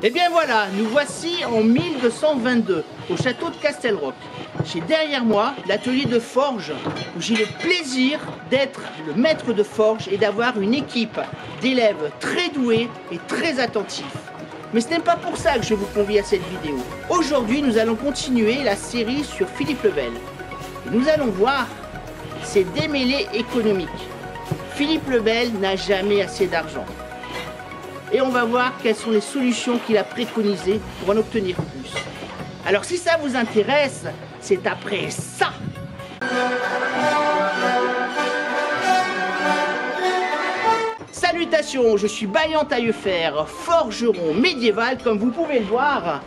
Et bien voilà, nous voici en 1222, au château de Castelroc. J'ai derrière moi l'atelier de forge, où j'ai le plaisir d'être le maître de forge et d'avoir une équipe d'élèves très doués et très attentifs. Mais ce n'est pas pour ça que je vous convie à cette vidéo. Aujourd'hui, nous allons continuer la série sur Philippe le Bel. Et nous allons voir ses démêlés économiques. Philippe le Bel n'a jamais assez d'argent. Et on va voir quelles sont les solutions qu'il a préconisées pour en obtenir plus. Alors si ça vous intéresse, c'est après ça. Salutations, je suis Baillant Taillefer, forgeron médiéval comme vous pouvez le voir,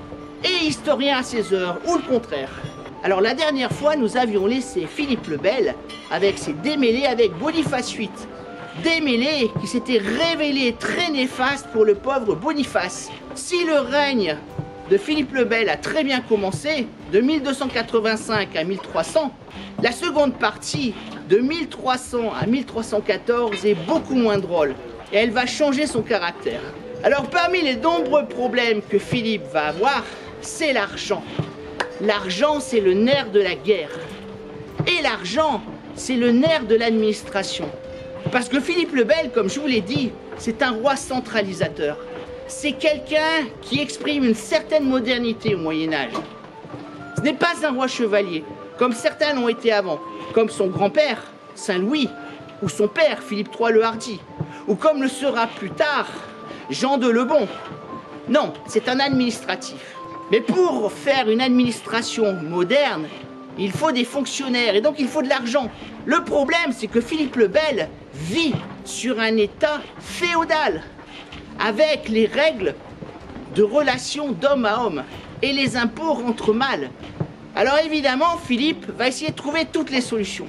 et historien à ses heures, ou le contraire. Alors la dernière fois, nous avions laissé Philippe le Bel avec ses démêlés avec Boniface VIII. Démêlés qui s'était révélé très néfaste pour le pauvre Boniface. Si le règne de Philippe le Bel a très bien commencé, de 1285 à 1300, la seconde partie, de 1300 à 1314, est beaucoup moins drôle. Et elle va changer son caractère. Alors parmi les nombreux problèmes que Philippe va avoir, c'est l'argent. L'argent, c'est le nerf de la guerre. Et l'argent, c'est le nerf de l'administration. Parce que Philippe le Bel, comme je vous l'ai dit, c'est un roi centralisateur. C'est quelqu'un qui exprime une certaine modernité au Moyen-Âge. Ce n'est pas un roi chevalier, comme certains l'ont été avant, comme son grand-père, Saint-Louis, ou son père, Philippe III le Hardi, ou comme le sera plus tard, Jean de Lebon. Non, c'est un administratif. Mais pour faire une administration moderne, il faut des fonctionnaires et donc il faut de l'argent. Le problème, c'est que Philippe le Bel vit sur un état féodal, avec les règles de relations d'homme à homme, et les impôts rentrent mal. Alors évidemment, Philippe va essayer de trouver toutes les solutions.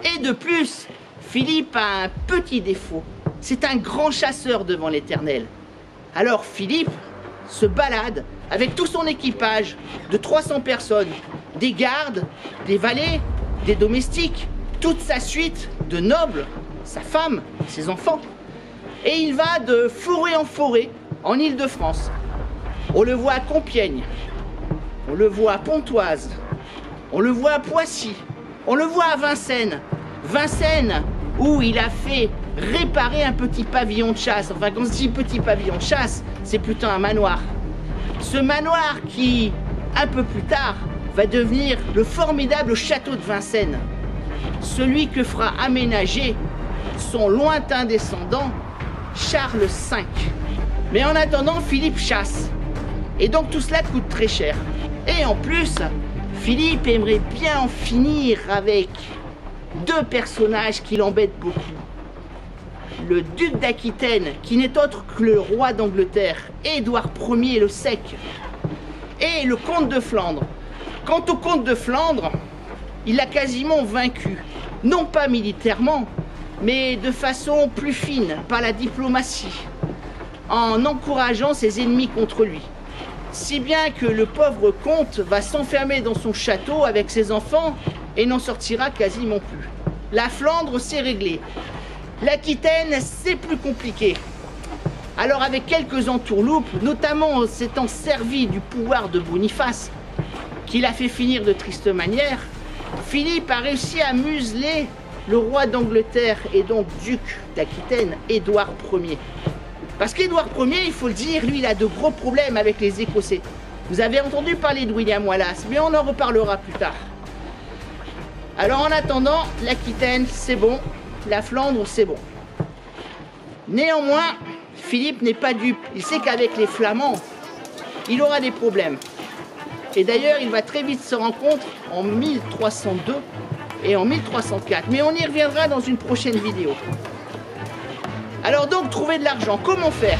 Et de plus, Philippe a un petit défaut, c'est un grand chasseur devant l'Éternel. Alors Philippe se balade avec tout son équipage de 300 personnes, des gardes, des valets, des domestiques, toute sa suite de nobles, sa femme, ses enfants. Et il va de forêt en forêt en Île-de-France. On le voit à Compiègne, on le voit à Pontoise, on le voit à Poissy, on le voit à Vincennes. Vincennes, où il a fait réparer un petit pavillon de chasse. Enfin, quand on se dit petit pavillon de chasse, c'est plutôt un manoir. Ce manoir qui, un peu plus tard, va devenir le formidable château de Vincennes. Celui que fera aménager son lointain descendant, Charles V. Mais en attendant, Philippe chasse. Et donc tout cela coûte très cher. Et en plus, Philippe aimerait bien en finir avec deux personnages qui l'embêtent beaucoup. Le duc d'Aquitaine, qui n'est autre que le roi d'Angleterre, Édouard Ier le Sec, et le comte de Flandre. Quant au comte de Flandre, il l'a quasiment vaincu, non pas militairement, mais de façon plus fine, par la diplomatie, en encourageant ses ennemis contre lui. Si bien que le pauvre comte va s'enfermer dans son château avec ses enfants et n'en sortira quasiment plus. La Flandre, c'est réglé. L'Aquitaine, c'est plus compliqué. Alors avec quelques entourloupes, notamment s'étant servi du pouvoir de Boniface, qu'il a fait finir de triste manière, Philippe a réussi à museler le roi d'Angleterre et donc duc d'Aquitaine, Édouard Ier. Parce qu'Édouard Ier, il faut le dire, lui, il a de gros problèmes avec les Écossais. Vous avez entendu parler de William Wallace, mais on en reparlera plus tard. Alors en attendant, l'Aquitaine, c'est bon, la Flandre, c'est bon. Néanmoins, Philippe n'est pas dupe. Il sait qu'avec les Flamands, il aura des problèmes. Et d'ailleurs, il va très vite se rendre compte en 1302 et en 1304. Mais on y reviendra dans une prochaine vidéo. Alors donc, trouver de l'argent, comment faire?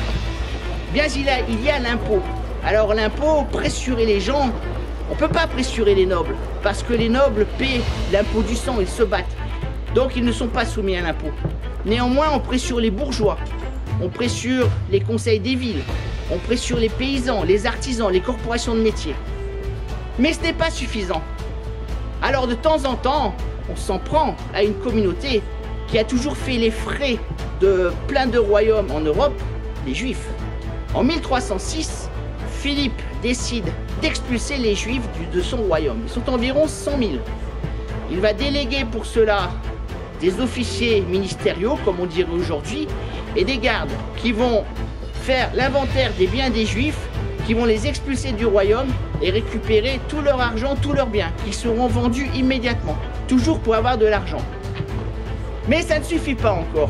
Bien, il y a l'impôt. Alors l'impôt, pressurer les gens, on ne peut pas pressurer les nobles, parce que les nobles paient l'impôt du sang, ils se battent. Donc ils ne sont pas soumis à l'impôt. Néanmoins, on pressure les bourgeois, on pressure les conseils des villes, on pressure les paysans, les artisans, les corporations de métiers. Mais ce n'est pas suffisant. Alors de temps en temps, on s'en prend à une communauté qui a toujours fait les frais de plein de royaumes en Europe, les Juifs. En 1306, Philippe décide d'expulser les Juifs de son royaume. Ils sont environ 100 000. Il va déléguer pour cela des officiers ministériaux, comme on dirait aujourd'hui, et des gardes qui vont faire l'inventaire des biens des Juifs, qui vont les expulser du royaume et récupérer tout leur argent, tous leurs biens, qui seront vendus immédiatement, toujours pour avoir de l'argent. Mais ça ne suffit pas encore.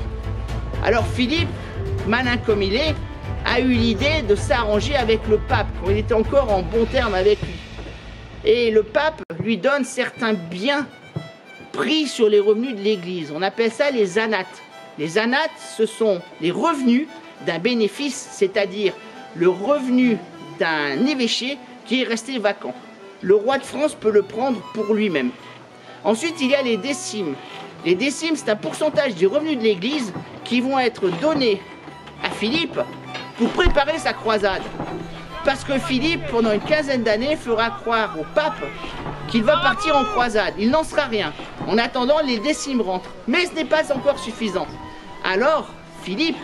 Alors Philippe, malin comme il est, a eu l'idée de s'arranger avec le pape, quand il était encore en bon terme avec lui. Et le pape lui donne certains biens pris sur les revenus de l'Église. On appelle ça les anates. Les anates, ce sont les revenus d'un bénéfice, c'est-à-dire le revenu d'un évêché qui est resté vacant. Le roi de France peut le prendre pour lui-même. Ensuite, il y a les décimes. Les décimes, c'est un pourcentage des revenus de l'Église qui vont être donnés à Philippe pour préparer sa croisade. Parce que Philippe, pendant une quinzaine d'années, fera croire au pape qu'il va partir en croisade. Il n'en sera rien. En attendant, les décimes rentrent. Mais ce n'est pas encore suffisant. Alors, Philippe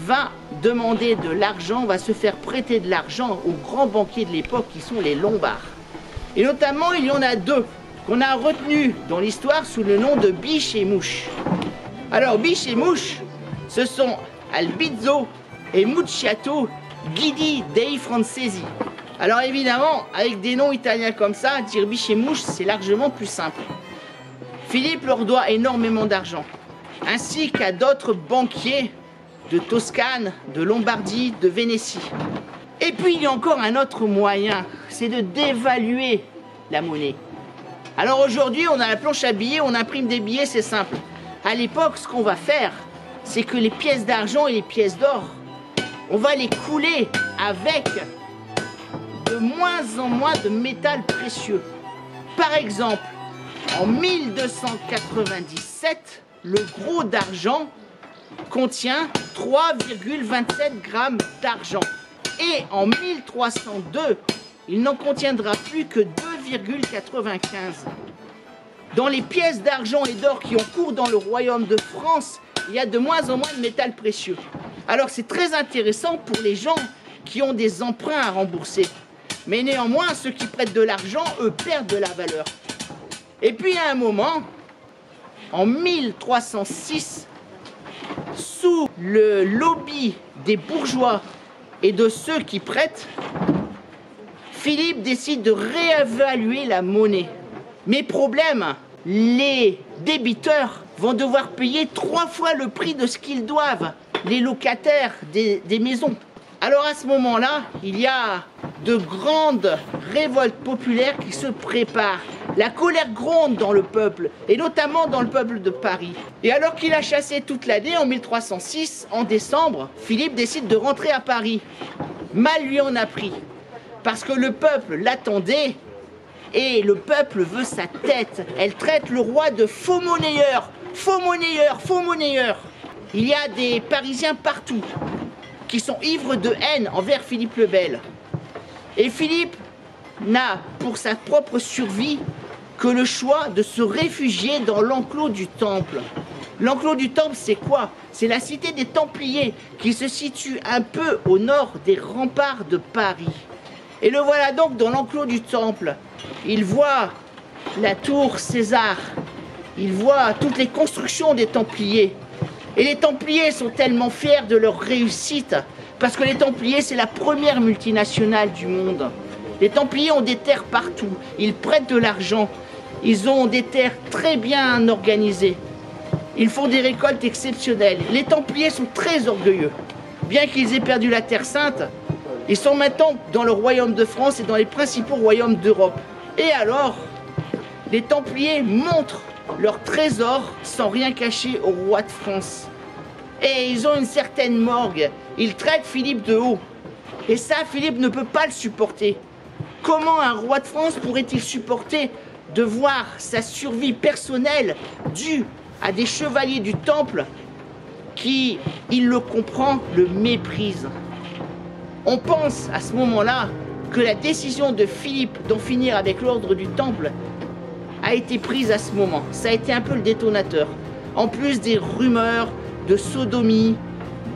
va demander de l'argent, va se faire prêter de l'argent aux grands banquiers de l'époque qui sont les Lombards. Et notamment, il y en a deux qu'on a retenus dans l'histoire sous le nom de Biche et Mouche. Alors, Biche et Mouche, ce sont Albizzo et Mucciato Guidi dei Francesi. Alors évidemment, avec des noms italiens comme ça, dire Biche et Mouche, c'est largement plus simple. Philippe leur doit énormément d'argent, ainsi qu'à d'autres banquiers de Toscane, de Lombardie, de Vénétie. Et puis il y a encore un autre moyen, c'est de dévaluer la monnaie. Alors aujourd'hui, on a la planche à billets, on imprime des billets, c'est simple. À l'époque, ce qu'on va faire, c'est que les pièces d'argent et les pièces d'or, on va les couler avec de moins en moins de métal précieux. Par exemple, en 1297, le gros d'argent contient 3,27 grammes d'argent. Et en 1302, il n'en contiendra plus que 2,95. Dans les pièces d'argent et d'or qui ont cours dans le royaume de France, il y a de moins en moins de métal précieux. Alors c'est très intéressant pour les gens qui ont des emprunts à rembourser. Mais néanmoins, ceux qui prêtent de l'argent, eux, perdent de la valeur. Et puis à un moment, en 1306, sous le lobby des bourgeois et de ceux qui prêtent, Philippe décide de réévaluer la monnaie. Mais problème, les débiteurs vont devoir payer 3 fois le prix de ce qu'ils doivent, les locataires des maisons. Alors à ce moment-là, il y a de grandes révoltes populaires qui se préparent. La colère gronde dans le peuple, et notamment dans le peuple de Paris. Et alors qu'il a chassé toute l'année, en 1306, en décembre, Philippe décide de rentrer à Paris. Mal lui en a pris, parce que le peuple l'attendait, et le peuple veut sa tête. Elle traite le roi de faux monnayeur, faux monnayeur, faux monnayeur. Il y a des Parisiens partout qui sont ivres de haine envers Philippe le Bel. Et Philippe n'a, pour sa propre survie, que le choix de se réfugier dans l'enclos du Temple. L'enclos du Temple, c'est quoi? C'est la cité des Templiers qui se situe un peu au nord des remparts de Paris. Et le voilà donc dans l'enclos du Temple. Il voit la tour César, il voit toutes les constructions des Templiers. Et les Templiers sont tellement fiers de leur réussite, parce que les Templiers, c'est la première multinationale du monde. Les Templiers ont des terres partout, ils prêtent de l'argent, ils ont des terres très bien organisées. Ils font des récoltes exceptionnelles. Les Templiers sont très orgueilleux. Bien qu'ils aient perdu la Terre Sainte, ils sont maintenant dans le royaume de France et dans les principaux royaumes d'Europe. Et alors, les Templiers montrent leur trésor sans rien cacher au roi de France. Et ils ont une certaine morgue. Ils traitent Philippe de haut. Et ça, Philippe ne peut pas le supporter. Comment un roi de France pourrait-il supporter de voir sa survie personnelle due à des chevaliers du Temple qui, il le comprend, le méprisent? On pense à ce moment-là que la décision de Philippe d'en finir avec l'ordre du Temple a été prise à ce moment. Ça a été un peu le détonateur. En plus des rumeurs de sodomie,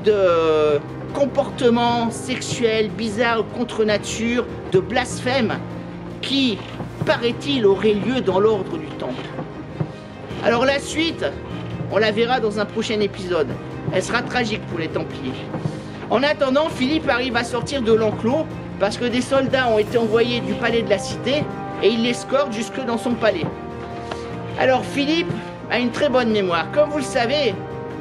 de comportements sexuels bizarres contre nature, de blasphème, qui, paraît-il, aurait lieu dans l'ordre du Temple. Alors la suite, on la verra dans un prochain épisode. Elle sera tragique pour les Templiers. En attendant, Philippe arrive à sortir de l'enclos parce que des soldats ont été envoyés du palais de la cité et il l'escorte jusque dans son palais. Alors Philippe a une très bonne mémoire. Comme vous le savez,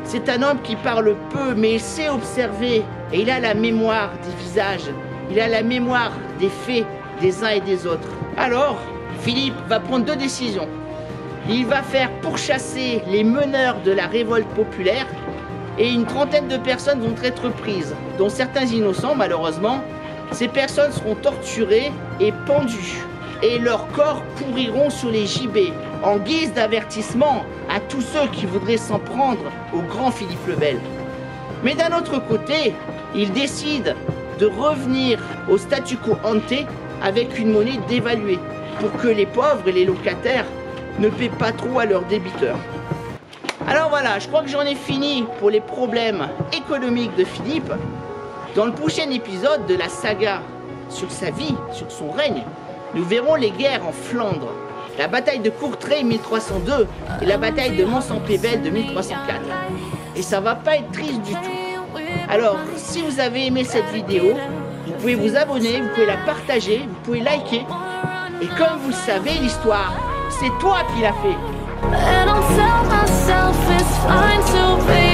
c'est un homme qui parle peu mais il sait observer et il a la mémoire des visages, il a la mémoire des faits des uns et des autres. Alors, Philippe va prendre deux décisions. Il va faire pourchasser les meneurs de la révolte populaire et une trentaine de personnes vont être prises, dont certains innocents malheureusement. Ces personnes seront torturées et pendues et leurs corps pourriront sur les gibets en guise d'avertissement à tous ceux qui voudraient s'en prendre au grand Philippe le Bel. Mais d'un autre côté, il décide de revenir au statu quo ante avec une monnaie dévaluée pour que les pauvres et les locataires ne paient pas trop à leurs débiteurs. Alors voilà, je crois que j'en ai fini pour les problèmes économiques de Philippe. Dans le prochain épisode de la saga sur sa vie, sur son règne, nous verrons les guerres en Flandre, la bataille de Courtrai 1302 et la bataille de Mons-en-Pévèle de 1304. Et ça va pas être triste du tout. Alors, si vous avez aimé cette vidéo, vous pouvez vous abonner, vous pouvez la partager, vous pouvez liker. Et comme vous le savez, l'histoire, c'est toi qui l'as fait. And I'll tell myself it's fine to be